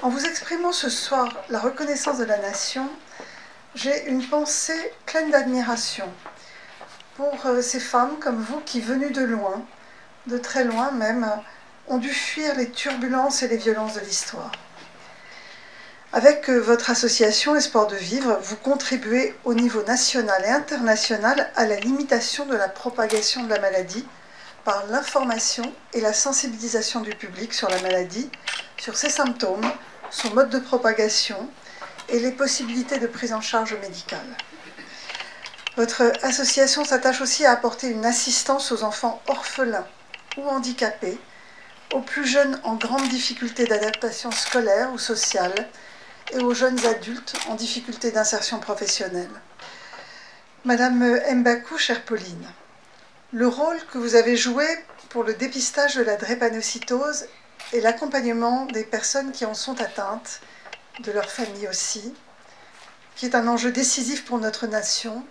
En vous exprimant ce soir la reconnaissance de la nation, j'ai une pensée pleine d'admiration pour ces femmes comme vous qui, venues de loin, de très loin même, ont dû fuir les turbulences et les violences de l'histoire. Avec votre association Espoir de Vivre, vous contribuez au niveau national et international à la limitation de la propagation de la maladie par l'information et la sensibilisation du public sur la maladie, sur ses symptômes, son mode de propagation et les possibilités de prise en charge médicale. Votre association s'attache aussi à apporter une assistance aux enfants orphelins ou handicapés, aux plus jeunes en grande difficulté d'adaptation scolaire ou sociale et aux jeunes adultes en difficulté d'insertion professionnelle. Madame Mbakou, chère Pauline, le rôle que vous avez joué pour le dépistage de la drépanocytose et l'accompagnement des personnes qui en sont atteintes, de leur famille aussi, qui est un enjeu décisif pour notre nation,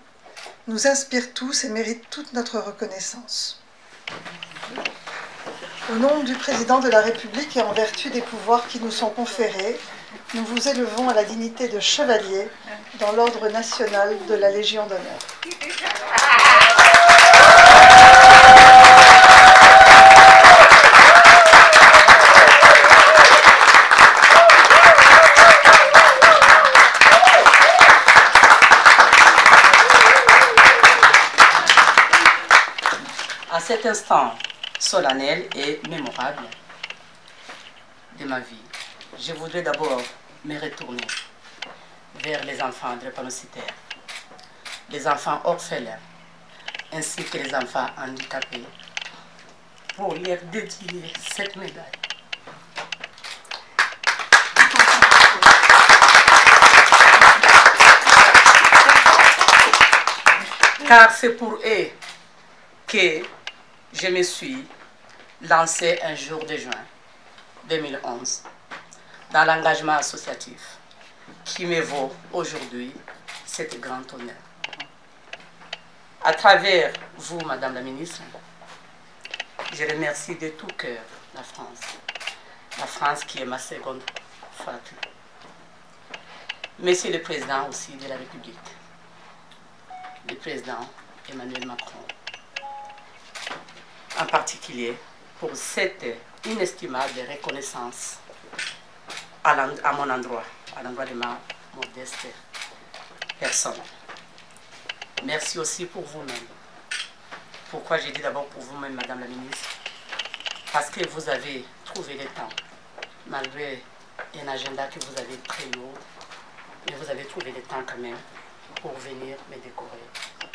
nous inspire tous et mérite toute notre reconnaissance. Au nom du Président de la République et en vertu des pouvoirs qui nous sont conférés, nous vous élevons à la dignité de chevalier dans l'ordre national de la Légion d'honneur. À cet instant solennel et mémorable de ma vie, je voudrais d'abord me retourner vers les enfants drépanocytaires, les enfants orphelins, ainsi que les enfants handicapés, pour leur dédier cette médaille. Car c'est pour eux que je me suis lancé un jour de juin 2011 dans l'engagement associatif qui me vaut aujourd'hui cet grand honneur. À travers vous, Madame la Ministre, je remercie de tout cœur la France qui est ma seconde fratrie. Monsieur le Président aussi de la République, le Président Emmanuel Macron, en particulier pour cette inestimable reconnaissance à mon endroit, à l'endroit de ma modeste personne. Merci aussi pour vous-même. Pourquoi j'ai dit d'abord pour vous-même, Madame la Ministre? Parce que vous avez trouvé le temps, malgré un agenda que vous avez très lourd, mais vous avez trouvé le temps quand même pour venir me décorer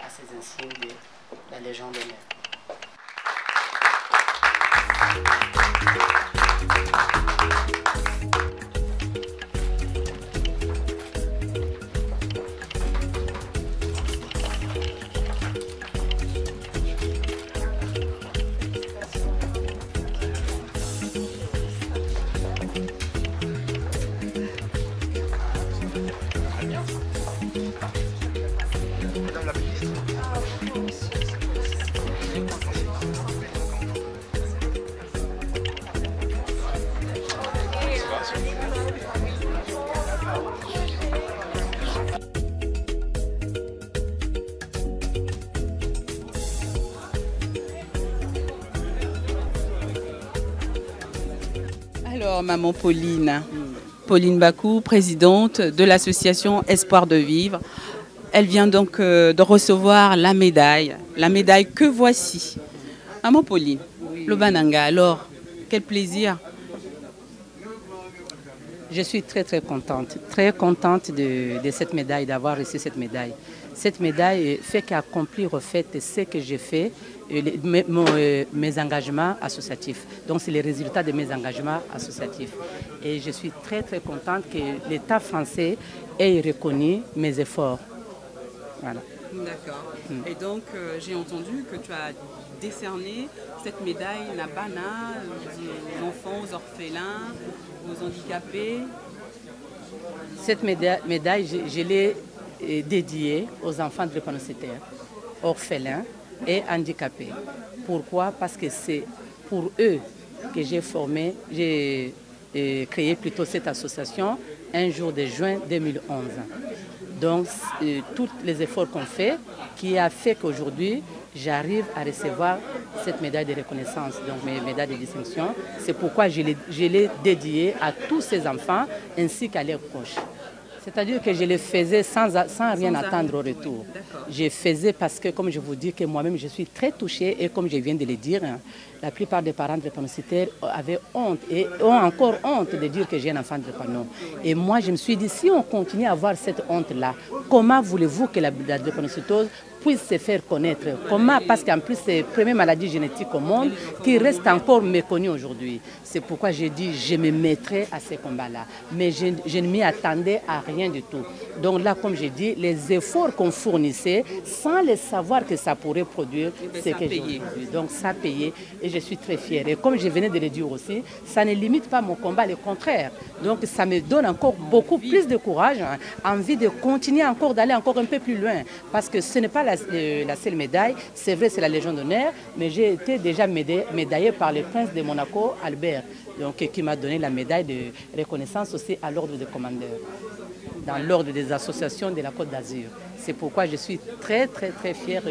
à ces insignes de la Légion d'honneur. Alors, maman Pauline Mbakou, présidente de l'association Espoir de Vivre, elle vient donc de recevoir la médaille que voici. Maman Pauline, le Bananga, alors, Quel plaisir. Je suis très contente de cette médaille, d'avoir reçu cette médaille. Cette médaille fait qu'accomplir au fait ce que j'ai fait, mes engagements associatifs. Donc c'est les résultats de mes engagements associatifs. Et je suis très contente que l'État français ait reconnu mes efforts. Voilà. D'accord. Et donc j'ai entendu que tu as décerné cette médaille Nabana aux enfants, aux orphelins, aux handicapés. Cette médaille, je l'ai dédiée aux enfants drépanocytaires, orphelins et handicapés. Pourquoi? Parce que c'est pour eux que j'ai créé plutôt cette association un jour de juin 2011. Donc, tous les efforts qu'on fait, qui a fait qu'aujourd'hui, j'arrive à recevoir cette médaille de reconnaissance, donc mes médailles de distinction. C'est pourquoi je l'ai dédiée à tous ces enfants ainsi qu'à leurs proches. C'est-à-dire que je le faisais sans rien attendre au retour. Je faisais parce que, comme je vous dis, que moi-même, je suis très touchée et comme je viens de le dire, la plupart des parents drépanocytaires avaient honte et ont encore honte de dire que j'ai un enfant drépano. Et moi, je me suis dit, si on continue à avoir cette honte-là, comment voulez-vous que la drépanocytose puisse se faire connaître? Comment? Parce qu'en plus, c'est la première maladie génétique au monde qui reste encore méconnue aujourd'hui. C'est pourquoi j'ai dit, je me mettrai à ces combats-là. Mais je ne m'y attendais à rien du tout. Donc là, comme j'ai dit, les efforts qu'on fournissait, sans le savoir que ça pourrait produire, c'est que j'ai produit. Donc ça a payé et je suis très fière. Et comme je venais de le dire aussi, ça ne limite pas mon combat, le contraire. Donc ça me donne encore beaucoup plus de courage, envie de continuer encore, d'aller encore un peu plus loin. Parce que ce n'est pas la seule médaille, c'est vrai, c'est la Légion d'honneur, mais j'ai été déjà médaillée par le prince de Monaco, Albert, donc, qui m'a donné la médaille de reconnaissance aussi à l'ordre des commandeurs, dans l'ordre des associations de la Côte d'Azur. C'est pourquoi je suis très fière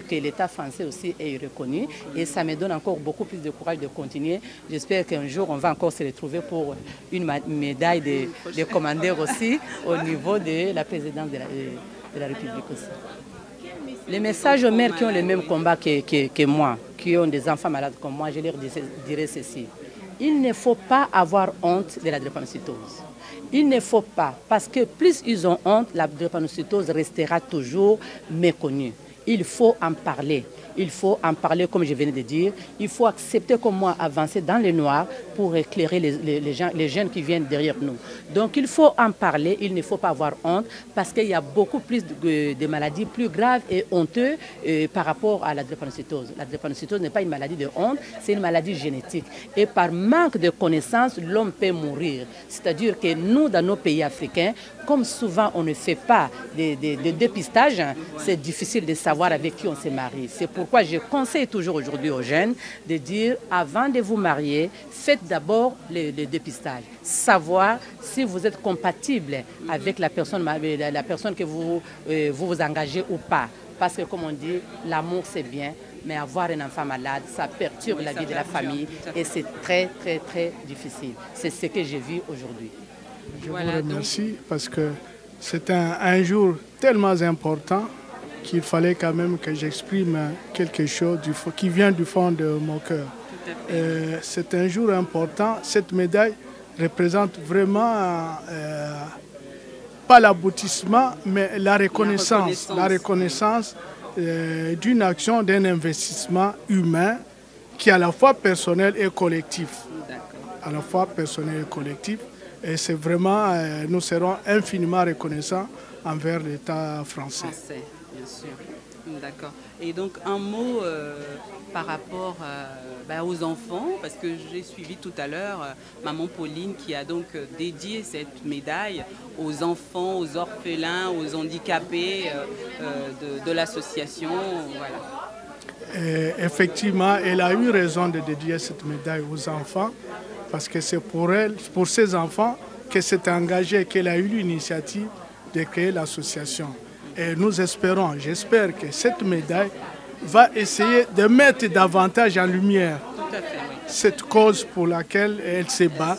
que l'État français aussi ait reconnu et ça me donne encore beaucoup plus de courage de continuer. J'espère qu'un jour on va encore se retrouver pour une médaille de commandeur aussi au niveau de la présidence de la République aussi. Les messages aux mères qui ont le même combat que moi, qui ont des enfants malades comme moi, je leur dirais ceci. Il ne faut pas avoir honte de la drépanocytose. Il ne faut pas, parce que plus ils ont honte, la drépanocytose restera toujours méconnue. Il faut en parler. Il faut en parler, comme je venais de dire. Il faut accepter comme moi avancer dans le noir pour éclairer les jeunes qui viennent derrière nous. Donc il faut en parler, il ne faut pas avoir honte parce qu'il y a beaucoup plus de maladies plus graves et honteuses par rapport à la drépanocytose. La drépanocytose n'est pas une maladie de honte, c'est une maladie génétique. Et par manque de connaissances, l'homme peut mourir. C'est-à-dire que nous, dans nos pays africains, comme souvent on ne fait pas de dépistage, c'est difficile de savoir avec qui on se marie. C'est pourquoi je conseille toujours aujourd'hui aux jeunes de dire, avant de vous marier, faites d'abord le dépistage. Savoir si vous êtes compatible avec la personne que vous engagez ou pas. Parce que comme on dit, l'amour c'est bien, mais avoir un enfant malade, ça perturbe la vie de la famille et c'est très difficile. C'est ce que j'ai vu aujourd'hui. Je vous remercie parce que c'est un jour tellement important qu'il fallait quand même que j'exprime quelque chose qui vient du fond de mon cœur. C'est un jour important. Cette médaille représente vraiment pas l'aboutissement, mais la reconnaissance. La reconnaissance d'une action, d'un investissement humain qui est à la fois personnel et collectif. À la fois personnel et collectif. Et c'est vraiment, nous serons infiniment reconnaissants envers l'État français. Bien sûr. D'accord. Et donc un mot par rapport aux enfants, parce que j'ai suivi tout à l'heure maman Pauline qui a donc dédié cette médaille aux enfants, aux orphelins, aux handicapés de l'association. Voilà. Effectivement, elle a eu raison de dédier cette médaille aux enfants, parce que c'est pour elle, pour ces enfants, qu'elle s'est engagée, qu'elle a eu l'initiative de créer l'association. Et nous espérons, j'espère que cette médaille va essayer de mettre davantage en lumière cette cause pour laquelle elle se bat,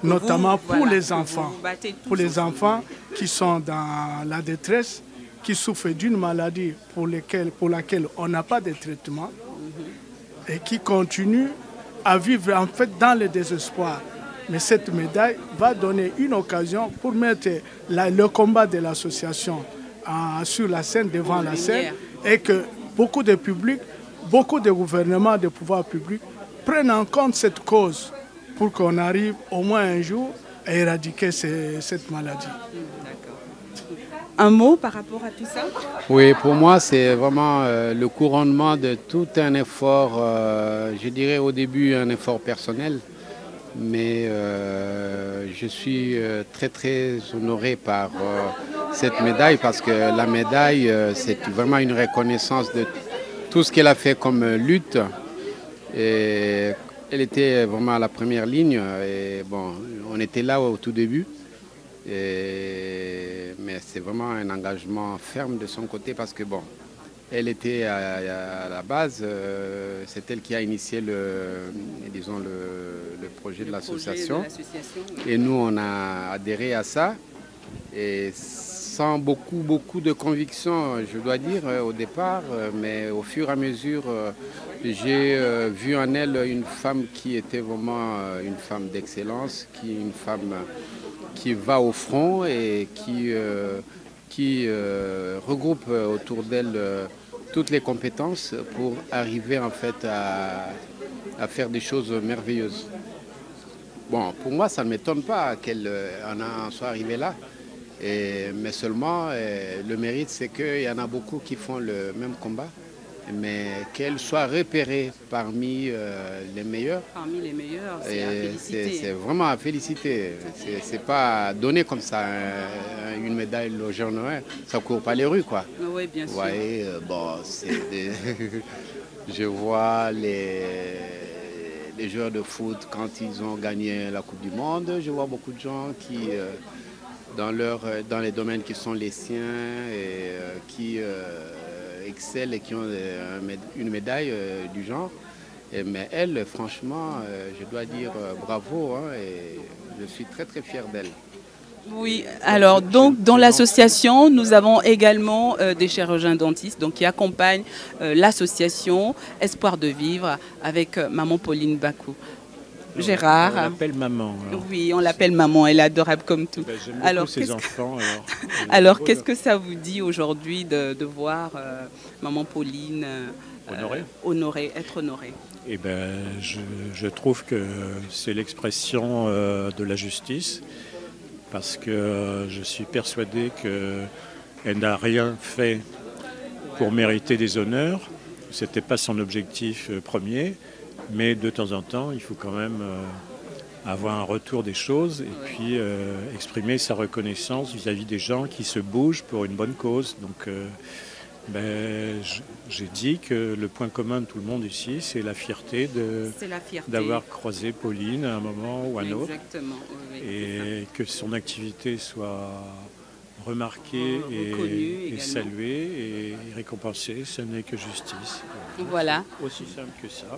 notamment pour les enfants. Pour les enfants qui sont dans la détresse, qui souffrent d'une maladie pour laquelle on n'a pas de traitement et qui continuent à vivre en fait dans le désespoir. Mais cette médaille va donner une occasion pour mettre le combat de l'association sur la scène, devant la scène, et que beaucoup de publics, beaucoup de gouvernements, de pouvoirs publics prennent en compte cette cause pour qu'on arrive au moins un jour à éradiquer cette maladie. Un mot par rapport à tout ça? Oui, pour moi, c'est vraiment le couronnement de tout un effort, je dirais au début un effort personnel, mais je suis très très honoré par cette médaille parce que la médaille, c'est vraiment une reconnaissance de tout ce qu'elle a fait comme lutte. Et elle était vraiment à la première ligne et bon, on était là au tout début. Mais c'est vraiment un engagement ferme de son côté parce que bon, elle était à la base, c'est elle qui a initié le projet de l'association. Et nous, on a adhéré à ça. Et sans beaucoup de conviction, je dois dire, au départ, mais au fur et à mesure, j'ai vu en elle une femme qui était vraiment une femme d'excellence, une femme qui va au front et qui regroupe autour d'elle toutes les compétences pour arriver en fait à faire des choses merveilleuses. Bon, pour moi, ça ne m'étonne pas qu'elle en soit arrivée là. Mais seulement, le mérite, c'est qu'il y en a beaucoup qui font le même combat, mais qu'elle soit repérée parmi les meilleurs. Parmi les meilleurs, c'est à féliciter. C'est vraiment à féliciter. C'est pas donné comme ça une médaille au Jean Noël. Ça court pas les rues, quoi. Oui, bien sûr. Vous voyez, bon, je vois les joueurs de foot quand ils ont gagné la Coupe du Monde. Je vois beaucoup de gens qui dans les domaines qui sont les siens et qui excellent et qui ont une médaille du genre. Mais elle, franchement, je dois dire bravo et je suis très très fier d'elle. Oui, alors donc dans l'association, nous avons également des chirurgiens dentistes donc, qui accompagnent l'association Espoir de vivre avec maman Pauline Bakou. Gérard. On l'appelle maman. Alors. Oui, on l'appelle maman, elle est adorable comme tout. Ben, j'aime beaucoup ses enfants. Alors qu'est-ce que ça vous dit aujourd'hui de voir maman Pauline être honorée? Eh ben, je trouve que c'est l'expression de la justice, parce que je suis persuadé qu'elle n'a rien fait pour mériter des honneurs. Ce n'était pas son objectif premier. Mais de temps en temps, il faut quand même avoir un retour des choses et puis exprimer sa reconnaissance vis-à-vis des gens qui se bougent pour une bonne cause. Donc j'ai dit que le point commun de tout le monde ici, c'est la fierté d'avoir croisé Pauline à un moment ou à un autre. Exactement, oui, et que son activité soit remarquée et saluée et récompensée. Ce n'est que justice. Voilà. Aussi simple que ça.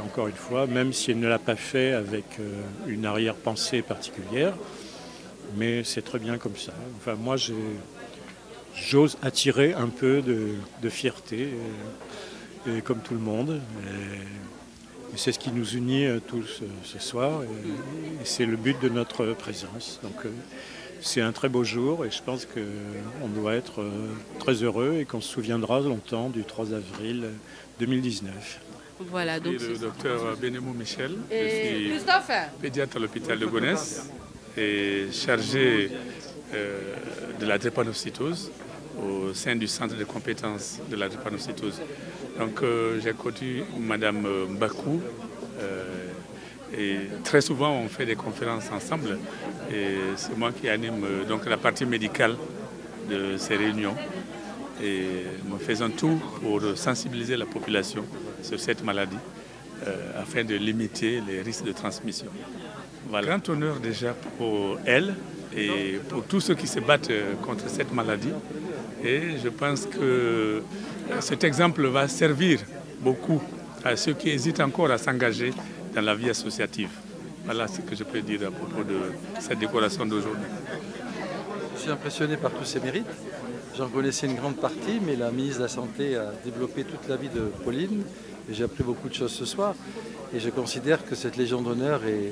Encore une fois, même si elle ne l'a pas fait avec une arrière-pensée particulière, mais c'est très bien comme ça. Enfin, moi, j'ose attirer un peu de fierté, et comme tout le monde. Et c'est ce qui nous unit tous ce soir, et c'est le but de notre présence. Donc, c'est un très beau jour, et je pense qu'on doit être très heureux et qu'on se souviendra longtemps du 3 avril 2019. Voilà, donc je suis le docteur Benemo Michel, je suis pédiatre à l'hôpital de Gonesse et chargé de la drépanocytose au sein du centre de compétences de la drépanocytose. Donc j'ai connu Madame Bakou et très souvent on fait des conférences ensemble et c'est moi qui anime donc la partie médicale de ces réunions. Et nous faisons tout pour sensibiliser la population sur cette maladie afin de limiter les risques de transmission. Voilà. Grand honneur déjà pour elle et pour tous ceux qui se battent contre cette maladie. Et je pense que cet exemple va servir beaucoup à ceux qui hésitent encore à s'engager dans la vie associative. Voilà ce que je peux dire à propos de cette décoration d'aujourd'hui. Je suis impressionné par tous ces mérites. J'en connaissais une grande partie, mais la ministre de la Santé a développé toute la vie de Pauline. Et j'ai appris beaucoup de choses ce soir. Et je considère que cette Légion d'honneur est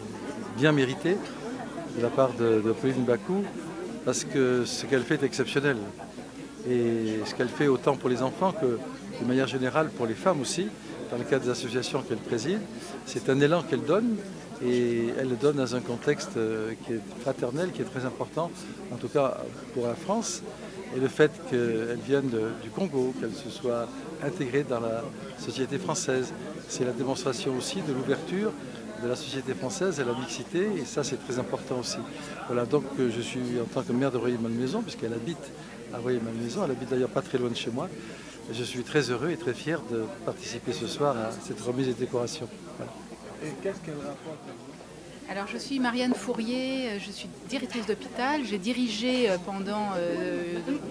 bien méritée de la part de Pauline Bakou, parce que ce qu'elle fait est exceptionnel. Et ce qu'elle fait autant pour les enfants que, de manière générale, pour les femmes aussi, dans le cadre des associations qu'elle préside, c'est un élan qu'elle donne. Et elle le donne dans un contexte qui est fraternel, qui est très important, en tout cas pour la France. Et le fait qu'elle vienne du Congo, qu'elle se soit intégrée dans la société française, c'est la démonstration aussi de l'ouverture de la société française et la mixité, et ça c'est très important aussi. Voilà, donc je suis en tant que maire de Rueil-Malmaison, puisqu'elle habite à Rueil-Malmaison, elle habite d'ailleurs pas très loin de chez moi, et je suis très heureux et très fier de participer ce soir à cette remise des décorations. Voilà. Et qu'est-ce qu'elle rapporte? Alors je suis Marianne Fourier, je suis directrice d'hôpital. J'ai dirigé pendant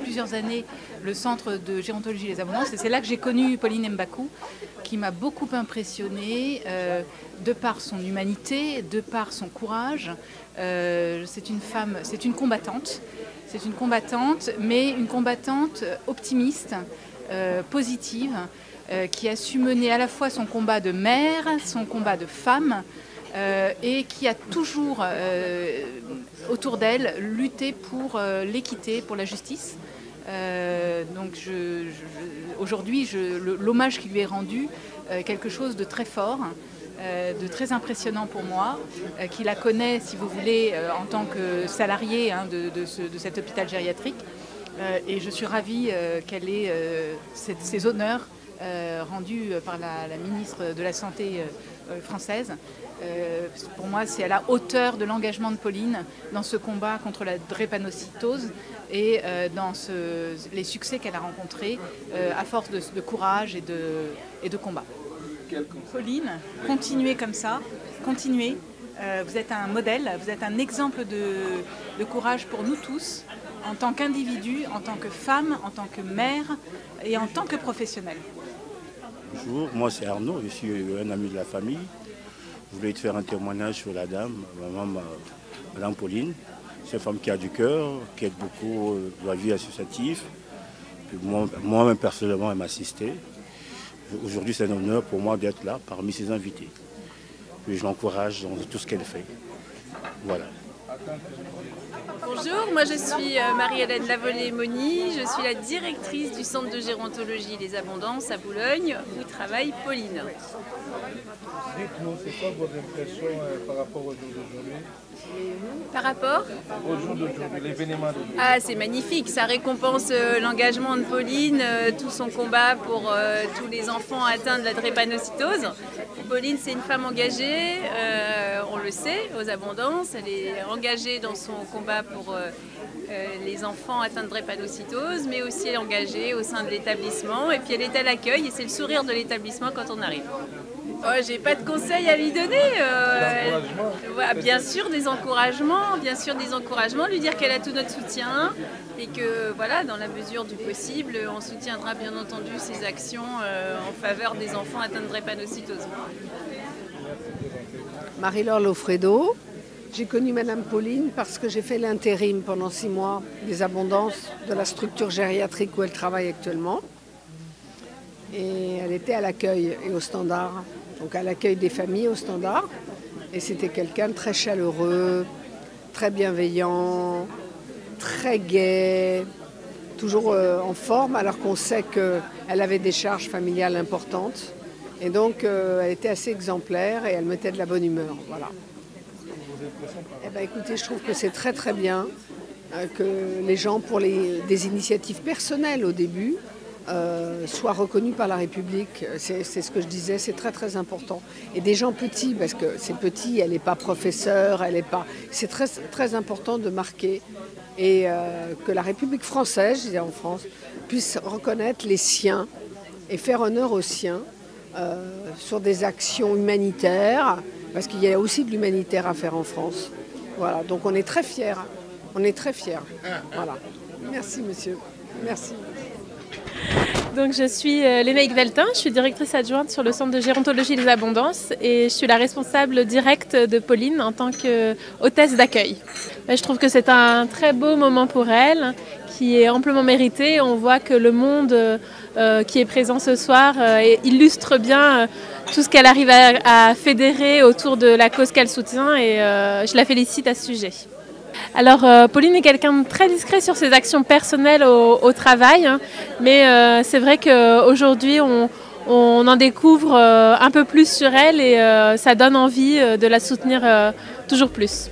plusieurs années le centre de gérontologie Les Abondances et c'est là que j'ai connu Pauline Mbakou, qui m'a beaucoup impressionnée de par son humanité, de par son courage. C'est une femme, c'est une combattante, mais une combattante optimiste, positive, qui a su mener à la fois son combat de mère, son combat de femme, et qui a toujours, autour d'elle, lutté pour l'équité, pour la justice. Donc aujourd'hui, l'hommage qui lui est rendu, quelque chose de très fort, de très impressionnant pour moi, qui la connaît, si vous voulez, en tant que salariée de cet hôpital gériatrique. Et je suis ravie qu'elle ait ces honneurs rendus par la ministre de la Santé française. Pour moi, c'est à la hauteur de l'engagement de Pauline dans ce combat contre la drépanocytose et dans les succès qu'elle a rencontrés à force de courage et de combat. Pauline, continuez comme ça, continuez. Vous êtes un modèle, vous êtes un exemple de courage pour nous tous, en tant qu'individu, en tant que femme, en tant que mère et en tant que professionnelle. Bonjour, moi c'est Arnaud, je suis un ami de la famille. Je voulais te faire un témoignage sur la dame, Madame Pauline. C'est une femme qui a du cœur, qui aide beaucoup de la vie associative. Moi-même personnellement, elle m'a assisté. Aujourd'hui, c'est un honneur pour moi d'être là parmi ses invités. Et je l'encourage dans tout ce qu'elle fait. Voilà. Bonjour, moi je suis Marie-Hélène Lavolée-Moni, je suis la directrice du centre de gérontologie Les Abondances à Boulogne, où travaille Pauline. Dites-nous, c'est quoi votre impression par rapport au jour d'aujourd'hui? Par rapport au jour d'aujourd'hui, l'événement d'aujourd'hui? Ah, c'est magnifique, ça récompense l'engagement de Pauline, tout son combat pour tous les enfants atteints de la drépanocytose. Pauline, c'est une femme engagée, on le sait, aux Abondances. Elle est engagée dans son combat pour les enfants atteints de drépanocytose, mais aussi elle est engagée au sein de l'établissement. Et puis elle est à l'accueil et c'est le sourire de l'établissement quand on arrive. Oh, j'ai pas de conseils à lui donner. Bien sûr des encouragements, lui dire qu'elle a tout notre soutien et que voilà, dans la mesure du possible, on soutiendra bien entendu ses actions en faveur des enfants atteints de drépanocytose. Marie-Laure Lofredo. J'ai connu Madame Pauline parce que j'ai fait l'intérim pendant 6 mois des Abondances de la structure gériatrique où elle travaille actuellement. Et elle était à l'accueil et au standard, donc à l'accueil des familles au standard. Et c'était quelqu'un de très chaleureux, très bienveillant, très gai, toujours en forme alors qu'on sait qu'elle avait des charges familiales importantes. Et donc elle était assez exemplaire et elle mettait de la bonne humeur. Voilà. Eh ben, écoutez, je trouve que c'est très très bien que les gens, pour des initiatives personnelles au début, soient reconnus par la République. C'est ce que je disais, c'est très très important. Et des gens petits, parce que c'est petit, elle n'est pas professeure, elle n'est pas. C'est très très important de marquer et que la République française, je disais en France, puisse reconnaître les siens et faire honneur aux siens sur des actions humanitaires. Parce qu'il y a aussi de l'humanitaire à faire en France. Voilà, donc on est très fiers. On est très fiers. Voilà. Merci, monsieur. Merci. Donc je suis Lénaïque Veltin, je suis directrice adjointe sur le centre de gérontologie des abondances et je suis la responsable directe de Pauline en tant qu'hôtesse d'accueil. Je trouve que c'est un très beau moment pour elle, qui est amplement mérité. On voit que le monde qui est présent ce soir illustre bien tout ce qu'elle arrive à fédérer autour de la cause qu'elle soutient et je la félicite à ce sujet. Alors Pauline est quelqu'un de très discret sur ses actions personnelles au travail, hein, mais c'est vrai qu'aujourd'hui on en découvre un peu plus sur elle et ça donne envie de la soutenir toujours plus.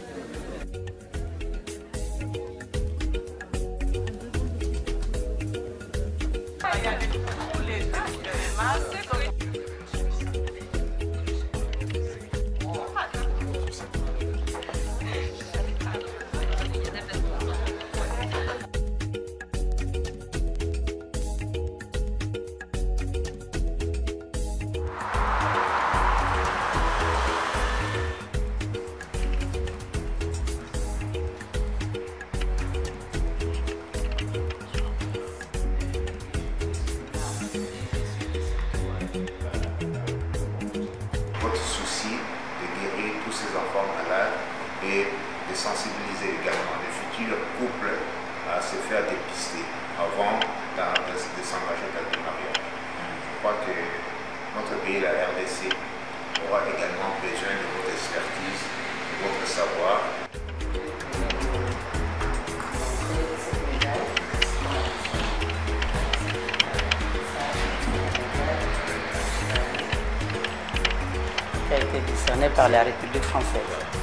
Votre souci de guérir tous ces enfants malades et de sensibiliser également les futurs couples à se faire dépister avant de s'engager dans le mariage. Je crois que notre pays, la RDC, aura également besoin de votre expertise, de votre savoir. Qui a été décerné par la République française.